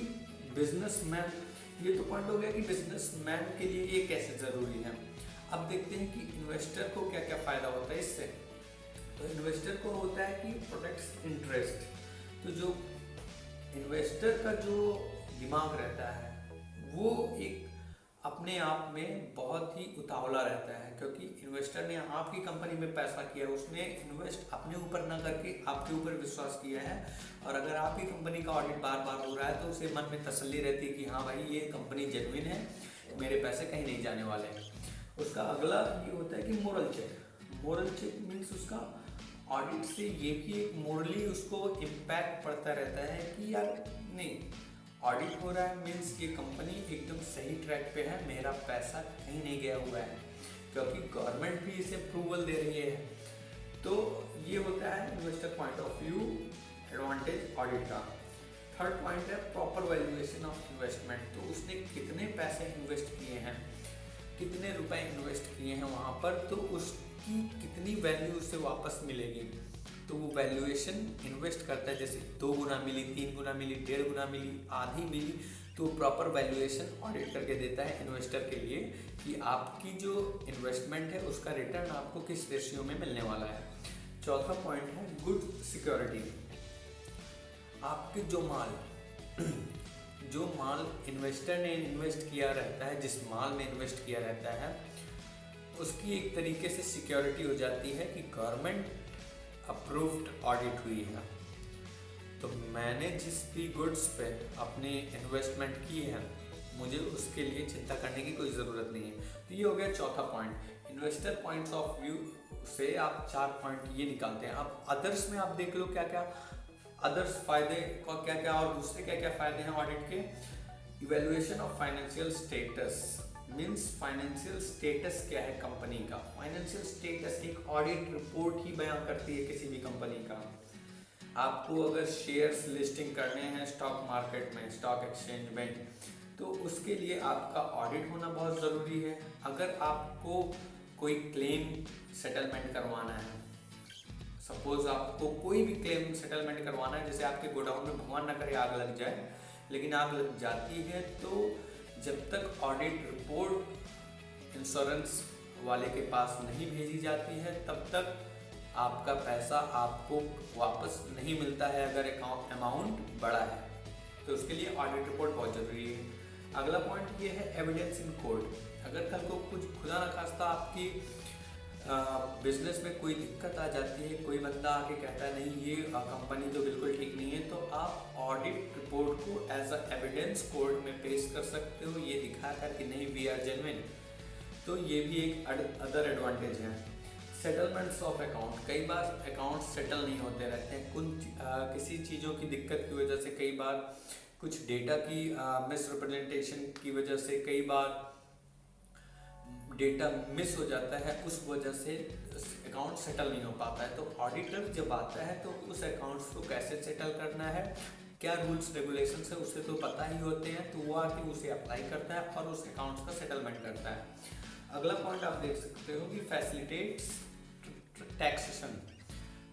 बिजनेसमैन, ये तो पॉइंट हो गया कि बिजनेसमैन के लिए ये कैसे ज़रूरी है। अब देखते हैं कि इन्वेस्टर को क्या क्या फ़ायदा होता है इससे। तो इन्वेस्टर को होता है कि प्रोटेक्ट्स इंटरेस्ट। तो जो इन्वेस्टर का जो दिमाग रहता है वो एक अपने आप में बहुत ही उतावला रहता है, क्योंकि इन्वेस्टर ने आपकी कंपनी में पैसा किया, उसने इन्वेस्ट अपने ऊपर ना करके आपके ऊपर विश्वास किया है। और अगर आपकी कंपनी का ऑडिट बार बार हो रहा है तो उसे मन में तसल्ली रहती है कि हाँ भाई ये कंपनी जेन्युइन है, मेरे पैसे कहीं नहीं जाने वाले हैं। उसका अगला ये होता है कि moral check. Moral check means उसका ऑडिट से ये कि एक मोरली उसको इम्पैक्ट पड़ता रहता है कि यार नहीं, ऑडिट हो रहा है मीन्स ये कंपनी एकदम सही ट्रैक पे है, मेरा पैसा कहीं नहीं गया हुआ है, क्योंकि गवर्नमेंट भी इसे अप्रूवल दे रही है। तो ये होता है investor point of view advantage audit का। थर्ड पॉइंट है प्रॉपर वैल्यूएशन ऑफ इन्वेस्टमेंट। तो उसने कितने पैसे इन्वेस्ट किए हैं, कितने रुपए इन्वेस्ट किए हैं वहाँ पर, तो उसकी कितनी वैल्यू उससे वापस मिलेगी। तो वो वैल्यूएशन इन्वेस्ट करता है, जैसे 2 गुना मिली, 3 गुना मिली, 1.5 गुना मिली, आधी मिली, तो प्रॉपर वैल्यूएशन ऑडिट करके देता है इन्वेस्टर के लिए कि आपकी जो इन्वेस्टमेंट है उसका रिटर्न आपको किस रेशियो में मिलने वाला है। चौथा पॉइंट है गुड सिक्योरिटी। आपके जो माल इन्वेस्टर ने इन्वेस्ट किया रहता है, जिस माल में इन्वेस्ट किया रहता है, उसकी एक तरीके से सिक्योरिटी हो जाती है कि गवर्नमेंट अप्रूव्ड ऑडिट हुई है। तो मैंने जिस भी गुड्स पे अपने इन्वेस्टमेंट की है, मुझे उसके लिए चिंता करने की कोई ज़रूरत नहीं है। तो ये हो गया चौथा point. Investor points of view से आप 4 पॉइंट ये निकालते हैं। अब अदर्स में आप देख लो क्या क्या अदर्स फायदे का क्या क्या और दूसरे क्या क्या फायदे हैं ऑडिट के। Evaluation of financial status means financial status क्या है कंपनी का। फाइनेंशियल स्टेटस एक ऑडिट रिपोर्ट ही बयां करती है किसी भी कंपनी का। आपको अगर शेयर्स लिस्टिंग करने हैं स्टॉक मार्केट में, स्टॉक एक्सचेंज में, तो उसके लिए आपका ऑडिट होना बहुत ज़रूरी है। अगर आपको कोई क्लेम सेटलमेंट करवाना है, सपोज आपको कोई भी क्लेम सेटलमेंट करवाना है, जैसे आपके गोडाउन में भगवान न करे आग लग जाए, लेकिन आग लग जाती है, तो जब तक ऑडिट रिपोर्ट इंश्योरेंस वाले के पास नहीं भेजी जाती है, तब तक आपका पैसा आपको वापस नहीं मिलता है अगर अमाउंट बड़ा है। तो उसके लिए ऑडिट रिपोर्ट बहुत ज़रूरी है। अगला पॉइंट ये है एविडेंस इन कोर्ट। अगर कल को कुछ खुदा न खास्ता आपकी बिजनेस में कोई दिक्कत आ जाती है, कोई बंदा आके कहता है नहीं ये कंपनी तो बिल्कुल ठीक नहीं है, तो आप ऑडिट रिपोर्ट को एज अ एविडेंस कोर्ट में पेश कर सकते हो, ये दिखाकर कि नहीं वी आर जेन्युइन। तो ये भी एक अदर एडवांटेज है। Settlements of account. कई बार अकाउंट सेटल नहीं होते रहते हैं किसी चीज़ों की दिक्कत की वजह से, कई बार कुछ डेटा की मिसरिप्रेजेंटेशन की वजह से, कई बार डेटा मिस हो जाता है, उस वजह से अकाउंट सेटल नहीं हो पाता है। तो ऑडिटर जब आता है तो उस अकाउंट्स को कैसे सेटल करना है, क्या रूल्स रेगुलेशंस है, उसे तो पता ही होते हैं, तो वो आके उसे अप्लाई करता है और उस अकाउंट्स का सेटलमेंट करता है। अगला पॉइंट आप देख सकते हो कि फैसिलिटेट्स टैक्सेशन।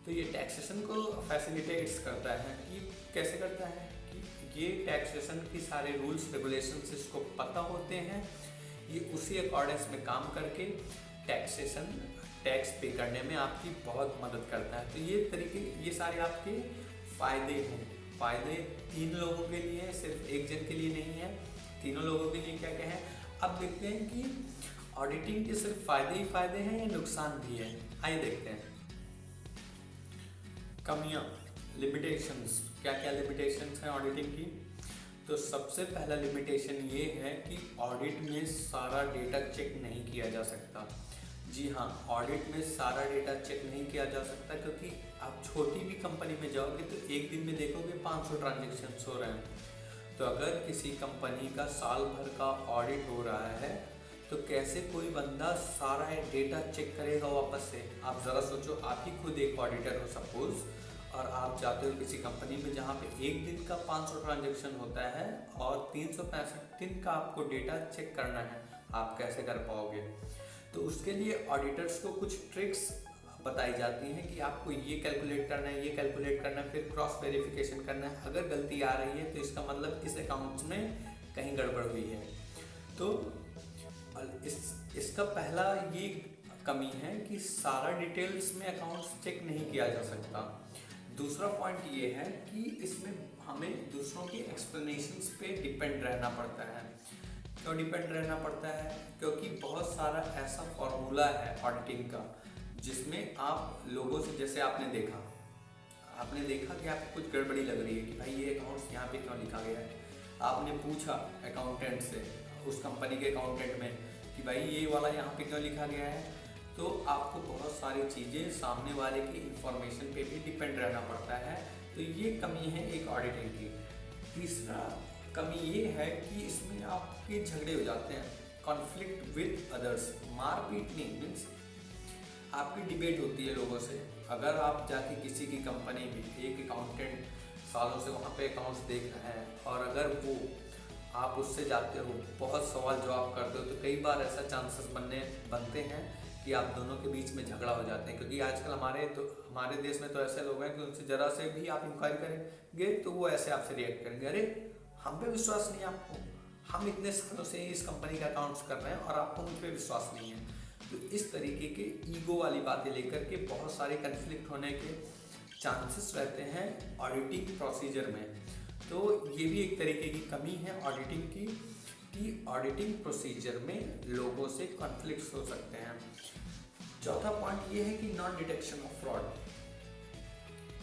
तो ये टैक्सेशन को फैसिलिटेट्स करता है। कि कैसे करता है कि ये टैक्सेशन की सारे रूल्स रेगुलेशंस इसको पता होते हैं, ये उसी अकॉर्डेंस में काम करके टैक्स पे करने में आपकी बहुत मदद करता है। तो ये सारे आपके फायदे हैं। फायदे 3 लोगों के लिए है, सिर्फ एक जन के लिए नहीं है, तीनों लोगों के लिए क्या क्या है। अब देखते हैं कि ऑडिटिंग के सिर्फ फायदे ही फायदे हैं या नुकसान भी है। आइए देखते हैं। कमियां, लिमिटेशंस, क्या क्या लिमिटेशंस हैं ऑडिटिंग की। तो सबसे पहला लिमिटेशन ये है कि ऑडिट में सारा डेटा चेक नहीं किया जा सकता। जी हाँ, ऑडिट में सारा डेटा चेक नहीं किया जा सकता, क्योंकि आप छोटी भी कंपनी में जाओगे तो एक दिन में देखोगे 500 ट्रांजेक्शन्स हो रहे हैं। तो अगर किसी कंपनी का साल भर का ऑडिट हो रहा है, तो कैसे कोई बंदा सारा डेटा चेक करेगा वापस से। आप ज़रा सोचो, आप ही खुद एक ऑडिटर हो सपोज, और आप जाते हो किसी कंपनी में जहाँ पे एक दिन का 500 ट्रांजेक्शन होता है और 365 दिन का आपको डेटा चेक करना है, आप कैसे कर पाओगे। तो उसके लिए ऑडिटर्स को कुछ ट्रिक्स बताई जाती हैं कि आपको ये कैलकुलेट करना है, ये कैलकुलेट करना है, फिर क्रॉस वेरिफिकेशन करना है। अगर गलती आ रही है तो इसका मतलब इस अकाउंट्स में कहीं गड़बड़ हुई है। तो इसका पहला ये कमी है कि सारा डिटेल्स में अकाउंट्स चेक नहीं किया जा सकता। दूसरा पॉइंट ये है कि इसमें हमें दूसरों की एक्सप्लेनेशंस पे डिपेंड रहना पड़ता है। क्यों डिपेंड रहना पड़ता है? क्योंकि बहुत सारा ऐसा फॉर्मूला है ऑडिटिंग का जिसमें आप लोगों से, जैसे आपने देखा कि आपको कुछ गड़बड़ी लग रही है कि भाई ये अकाउंट्स यहाँ पे क्यों लिखा गया है। आपने पूछा अकाउंटेंट से, उस कंपनी के अकाउंटेंट में, कि भाई ये वाला यहाँ पे क्यों लिखा गया है। तो आपको बहुत सारी चीज़ें सामने वाले की इंफॉर्मेशन पे भी डिपेंड रहना पड़ता है। तो ये कमी है एक ऑडिटिंग की। तीसरा कमी ये है कि इसमें आपके झगड़े हो जाते हैं, कॉन्फ्लिक्ट विद अदर्स। मारपीट नहीं, मीन्स आपकी डिबेट होती है लोगों से। अगर आप जाके किसी की कंपनी में, एक अकाउंटेंट सालों से वहाँ पे अकाउंट्स देख रहा है और अगर वो आप उससे जाते हो, बहुत सवाल जवाब करते हो, तो कई बार ऐसा चांसेस बनते हैं कि आप दोनों के बीच में झगड़ा हो जाते हैं। क्योंकि आजकल हमारे देश में तो ऐसे लोग हैं कि उनसे ज़रा से भी आप इंक्वायरी करेंगे तो वो ऐसे आपसे रिएक्ट करेंगे, अरे हम पे विश्वास नहीं है आपको, हम इतने सालों से इस कंपनी का अकाउंट्स कर रहे हैं और आपको मुझ पर विश्वास नहीं है। तो इस तरीके के ईगो वाली बातें लेकर के बहुत सारे कन्फ्लिक्ट होने के चांसेस रहते हैं ऑडिटिंग प्रोसीजर में। तो ये भी एक तरीके की कमी है ऑडिटिंग की, कि ऑडिटिंग प्रोसीजर में लोगों से कॉन्फ्लिक्ट्स हो सकते हैं। चौथा पॉइंट ये है कि नॉन डिटेक्शन ऑफ फ्रॉड।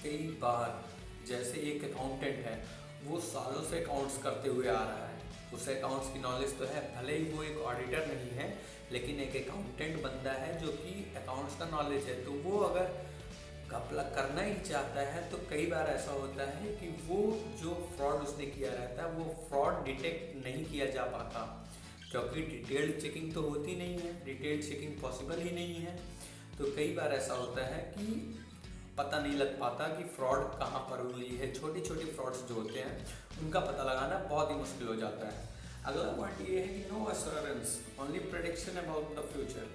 कई बार जैसे एक अकाउंटेंट है, वो सालों से अकाउंट्स करते हुए आ रहा है, उसे अकाउंट्स की नॉलेज तो है, भले ही वो एक ऑडिटर नहीं है, लेकिन एक अकाउंटेंट बंदा है जो कि अकाउंट्स का नॉलेज है। तो वो अगर घपला करना ही चाहता है तो कई बार ऐसा होता है कि वो जो फ्रॉड उसने किया रहता है वो फ्रॉड डिटेक्ट नहीं किया जा पाता, क्योंकि डिटेल्ड चेकिंग तो होती नहीं है, डिटेल्ड चेकिंग पॉसिबल ही नहीं है। तो कई बार ऐसा होता है कि पता नहीं लग पाता कि फ्रॉड कहाँ पर हुई है। छोटी छोटी फ्रॉड्स जो होते हैं उनका पता लगाना बहुत ही मुश्किल हो जाता है। अगला पॉइंट ये है कि no assurance, only prediction about the future.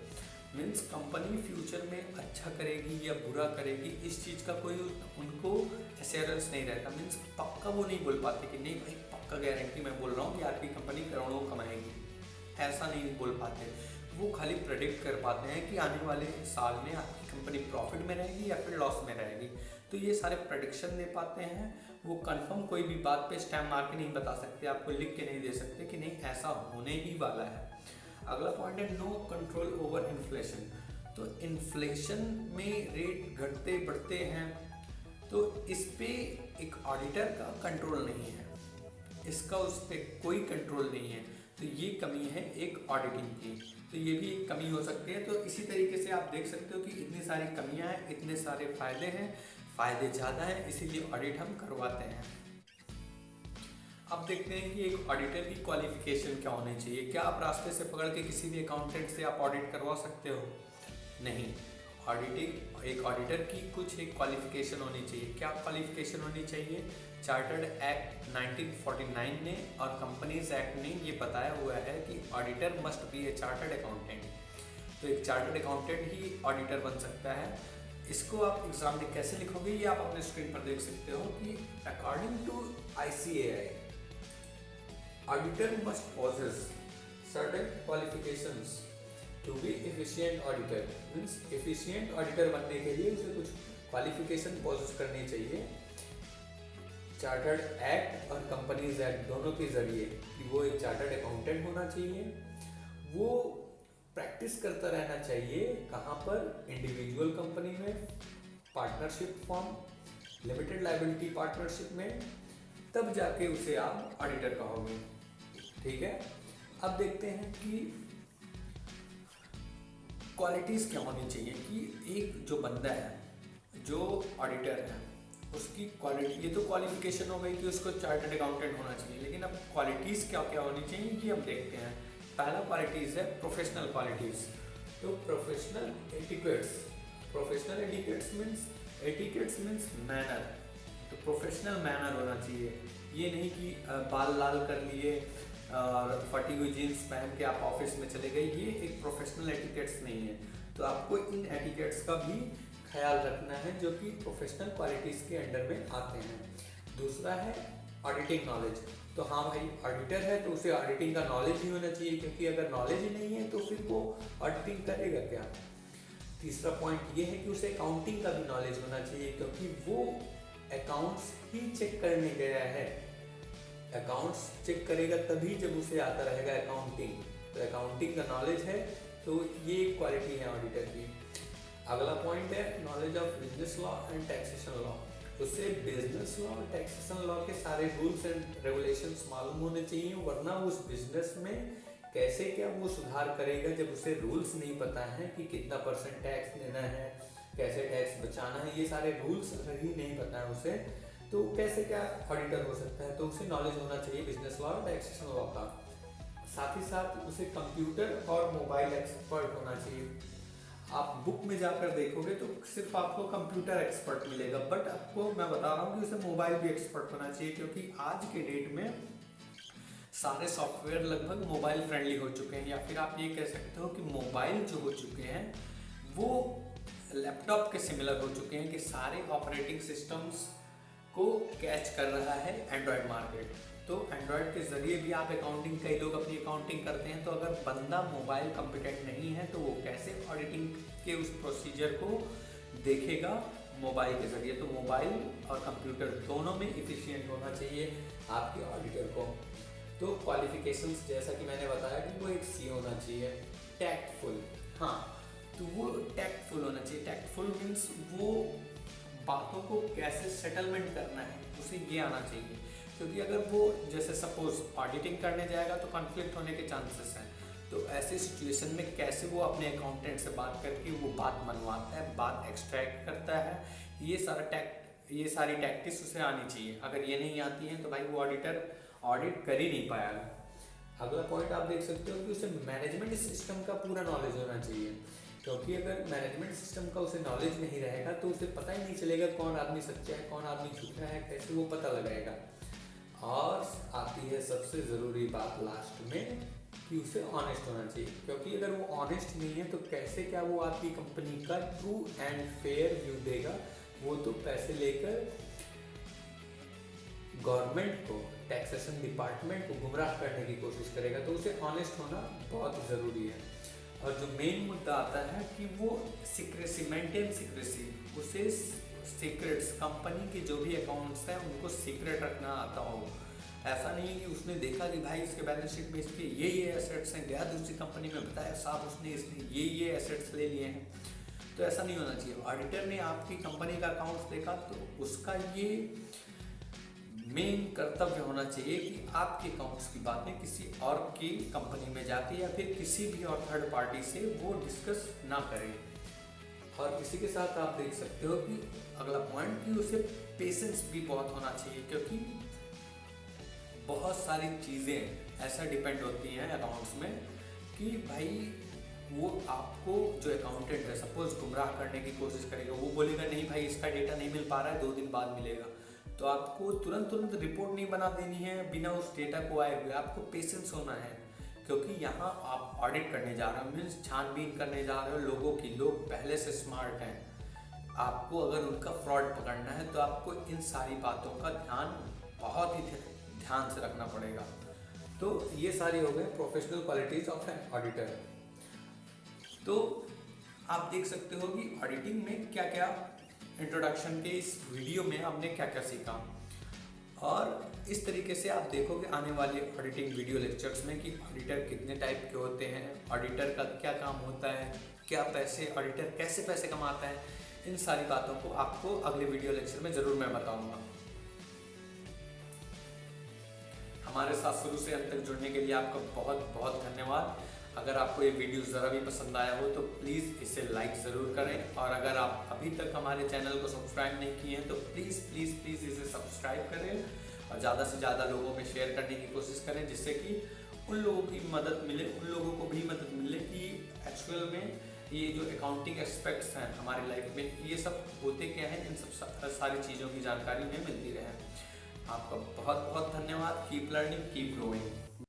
Means company future में अच्छा करेगी या बुरा करेगी, इस चीज़ का कोई उनको एश्योरेंस नहीं रहता। मीन्स पक्का वो नहीं बोल पाते कि नहीं भाई पक्का गारंटी मैं बोल रहा हूँ कि आपकी कंपनी करोड़ों कमाएगी, ऐसा नहीं बोल पाते। वो खाली प्रेडिक्ट कर पाते हैं कि आने वाले साल में आपकी कंपनी प्रॉफिट में रहेगी या फिर लॉस में रहेगी। तो ये सारे प्रेडिक्शन दे पाते हैं। वो कंफर्म कोई भी बात पे स्टैम्प मार के नहीं बता सकते, आपको लिख के नहीं दे सकते कि नहीं ऐसा होने ही वाला है। अगला पॉइंट है नो कंट्रोल ओवर इन्फ्लेशन। तो इन्फ्लेशन में रेट घटते बढ़ते हैं, तो इस पे एक ऑडिटर का कंट्रोल नहीं है, इसका उस पर कोई कंट्रोल नहीं है। तो ये कमी है एक ऑडिटिंग की, तो ये भी एक कमी हो सकती है। तो इसी तरीके से आप देख सकते हो कि इतनी सारी कमियां हैं, इतने सारे फायदे हैं, फायदे ज़्यादा हैं, इसीलिए ऑडिट हम करवाते हैं। अब देखते हैं कि एक ऑडिटर की क्वालिफिकेशन क्या होनी चाहिए। क्या आप रास्ते से पकड़ के किसी भी अकाउंटेंट से आप ऑडिट करवा सकते हो? नहीं। ऑडिटिंग, एक ऑडिटर की कुछ एक क्वालिफिकेशन होनी चाहिए। क्या क्वालिफिकेशन होनी चाहिए? चार्टर्ड एक्ट 1949 ने और कंपनीज एक्ट ने ये बताया हुआ है कि auditor must be A chartered accountant. तो एक चार्टर्ड अकाउंटेंट ही ऑडिटर बन सकता है। इसको आप एग्जाम में कैसे लिखोगे ये आप अपने स्क्रीन पर देख सकते हो कि according to ICAI auditor must possess certain qualifications to be efficient auditor। Means efficient auditor बनने के लिए उसे कुछ qualification possess करनी चाहिए चार्टर्ड एक्ट और कंपनीज एक्ट दोनों के जरिए, कि वो एक चार्टर्ड अकाउंटेंट होना चाहिए। वो प्रैक्टिस करता रहना चाहिए कहाँ पर? इंडिविजुअल कंपनी में, partnership form, limited liability partnership में, तब जाके उसे आप ऑडिटर कहोगे। ठीक है। अब देखते हैं कि क्वालिटीज़ क्या होनी चाहिए कि एक जो बंदा है, जो ऑडिटर है, उसकी क्वालिटी, ये तो क्वालिफिकेशन हो गई कि उसको चार्टर्ड अकाउंटेंट होना चाहिए, लेकिन अब क्वालिटीज़ क्या क्या होनी चाहिए कि हम देखते हैं। पहला क्वालिटीज़ है प्रोफेशनल क्वालिटीज़। तो professional etiquettes, professional etiquettes means manner. तो प्रोफेशनल मैनर होना चाहिए। ये नहीं कि बाल लाल कर लिए और फटी हुई जीन्स पहन के आप ऑफिस में चले गए, ये एक प्रोफेशनल एटिकेट्स नहीं है। तो आपको इन एटिकेट्स का भी ख्याल रखना है जो कि प्रोफेशनल क्वालिटीज़ के अंडर में आते हैं। दूसरा है ऑडिटिंग नॉलेज। तो हाँ भाई ऑडिटर है तो उसे ऑडिटिंग का नॉलेज ही होना चाहिए, क्योंकि अगर नॉलेज ही नहीं है तो फिर वो ऑडिटिंग करेगा क्या। तीसरा पॉइंट ये है कि उसे अकाउंटिंग का भी नॉलेज होना चाहिए, क्योंकि वो अकाउंट्स ही चेक करने गया है। अकाउंट्स चेक करेगा तभी जब उसे आता रहेगा अकाउंटिंग। तो अकाउंटिंग का नॉलेज है, तो ये एक क्वालिटी है ऑडिटर की। अगला पॉइंट है knowledge of business law and taxation law. उसे बिजनेस लॉ और टैक्सेशन लॉ के सारे रूल्स एंड रेगुलेशंस मालूम होने चाहिए, वरना उस बिजनेस में कैसे क्या वो सुधार करेगा जब उसे रूल्स नहीं पता है कि कितना % टैक्स देना है, कैसे टैक्स बचाना है। ये सारे रूल्स अगर ही नहीं पता है उसे, तो कैसे क्या ऑडिटर हो सकता है। तो उसे नॉलेज होना चाहिए बिजनेस लॉ और टैक्सेशन लॉ का। साथ ही साथ उसे कंप्यूटर और मोबाइल एक्सपर्ट होना चाहिए। आप बुक में जाकर देखोगे तो सिर्फ आपको कंप्यूटर एक्सपर्ट मिलेगा, बट आपको मैं बता रहा हूँ कि उसे मोबाइल भी एक्सपर्ट होना चाहिए, क्योंकि आज के डेट में सारे सॉफ्टवेयर लगभग मोबाइल फ्रेंडली हो चुके हैं, या फिर आप ये कह सकते हो कि मोबाइल जो हो चुके हैं वो लैपटॉप के सिमिलर हो चुके हैं, कि सारे ऑपरेटिंग सिस्टम्स को कैच कर रहा है एंड्रॉयड मार्केट। तो एंड्रॉयड के ज़रिए भी आप अकाउंटिंग, कई लोग अपनी अकाउंटिंग करते हैं, तो अगर बंदा मोबाइल कॉम्पिटेंट नहीं है तो वो कैसे ऑडिटिंग के उस प्रोसीजर को देखेगा मोबाइल के ज़रिए। तो मोबाइल और कंप्यूटर दोनों में इफ़िशिएंट होना चाहिए आपके ऑडिटर को। तो क्वालिफिकेशंस जैसा कि मैंने बताया कि वो एक सी होना चाहिए, टैक्टफुल। हाँ, तो वो टैक्टफुल होना चाहिए। टैक्टफुल मीन्स वो बातों को कैसे सेटलमेंट करना है उसे ये आना चाहिए, क्योंकि अगर वो जैसे सपोज ऑडिटिंग करने जाएगा तो कॉन्फ्लिक्ट होने के चांसेस हैं। तो ऐसे सिचुएशन में कैसे वो अपने अकाउंटेंट से बात करके वो बात मनवाता है, बात एक्सट्रैक्ट करता है, ये सारी टैक्टिक्स उसे आनी चाहिए। अगर ये नहीं आती है तो भाई वो ऑडिटर ऑडिट कर ही नहीं पाएगा। अगला पॉइंट आप देख सकते हो कि उसे मैनेजमेंट सिस्टम का पूरा नॉलेज होना चाहिए, क्योंकि अगर मैनेजमेंट सिस्टम का उसे नॉलेज नहीं रहेगा तो उसे पता ही नहीं चलेगा कौन आदमी सच्चा है, कौन आदमी झूठा है, कैसे वो पता लगाएगा। और आती है सबसे ज़रूरी बात लास्ट में कि उसे ऑनेस्ट होना चाहिए, क्योंकि अगर वो ऑनेस्ट नहीं है तो कैसे क्या वो आपकी कंपनी का ट्रू एंड फेयर व्यू देगा। वो तो पैसे लेकर गवर्नमेंट को, टैक्सेशन डिपार्टमेंट को गुमराह करने की कोशिश करेगा। तो उसे ऑनेस्ट होना बहुत ज़रूरी है। और जो मेन मुद्दा आता है कि वो सीक्रेसी, मेंटेन सीक्रेसी, उसे सीक्रेट्स, कंपनी के जो भी अकाउंट्स हैं उनको सीक्रेट रखना आता हो। ऐसा नहीं है कि उसने देखा कि भाई इसके बैलेंस शीट में इसके ये एसेट्स हैं, गया दूसरी कंपनी में बताया साहब उसने इसने ये एसेट्स ले लिए हैं। तो ऐसा नहीं होना चाहिए। ऑडिटर ने आपकी कंपनी का अकाउंट्स देखा तो उसका ये मेन कर्तव्य होना चाहिए कि आपके अकाउंट्स की बातें किसी और की कंपनी में जाके या फिर किसी भी और थर्ड पार्टी से वो डिस्कस ना करें। और इसी के साथ आप देख सकते हो कि अगला पॉइंट कि उसे पेशेंस भी बहुत होना चाहिए, क्योंकि बहुत सारी चीज़ें ऐसा डिपेंड होती हैं अकाउंट्स में कि भाई वो आपको जो अकाउंटेंट है सपोज गुमराह करने की कोशिश करेगा। वो बोलेगा नहीं भाई इसका डेटा नहीं मिल पा रहा है, 2 दिन बाद मिलेगा। तो आपको तुरंत रिपोर्ट नहीं बना देनी है बिना उस डेटा को आए हुए। आपको पेशेंस होना है, क्योंकि यहाँ आप ऑडिट करने जा रहे हो, मीन्स छानबीन करने जा रहे हो लोगों की। लोग पहले से स्मार्ट हैं, आपको अगर उनका फ्रॉड पकड़ना है तो आपको इन सारी बातों का ध्यान बहुत ही ध्यान से रखना पड़ेगा। तो ये सारी हो गए professional qualities of an auditor. तो आप देख सकते हो कि ऑडिटिंग में क्या क्या इंट्रोडक्शन के इस वीडियो में हमने क्या क्या सीखा, और इस तरीके से आप देखोगे आने वाले ऑडिटिंग वीडियो लेक्चर्स में कि ऑडिटर कितने टाइप के होते हैं, ऑडिटर का क्या काम होता है, क्या पैसे, ऑडिटर कैसे पैसे कमाता है। इन सारी बातों को आपको अगले वीडियो लेक्चर में ज़रूर मैं बताऊंगा। हमारे साथ शुरू से अंत तक जुड़ने के लिए आपका बहुत बहुत धन्यवाद। अगर आपको ये वीडियो ज़रा भी पसंद आया हो तो प्लीज़ इसे लाइक ज़रूर करें, और अगर आप अभी तक हमारे चैनल को सब्सक्राइब नहीं किए हैं तो प्लीज़ प्लीज़ प्लीज़ इसे सब्सक्राइब करें और ज़्यादा से ज़्यादा लोगों में शेयर करने की कोशिश करें, जिससे कि उन लोगों की मदद मिले, उन लोगों को भी मदद मिले कि एक्चुअल में ये जो अकाउंटिंग एस्पेक्ट्स हैं हमारी लाइफ में ये सब होते क्या हैं, इन सब सारी चीज़ों की जानकारी उन्हें मिलती रहे। आपका बहुत बहुत धन्यवाद। Keep learning, keep growing.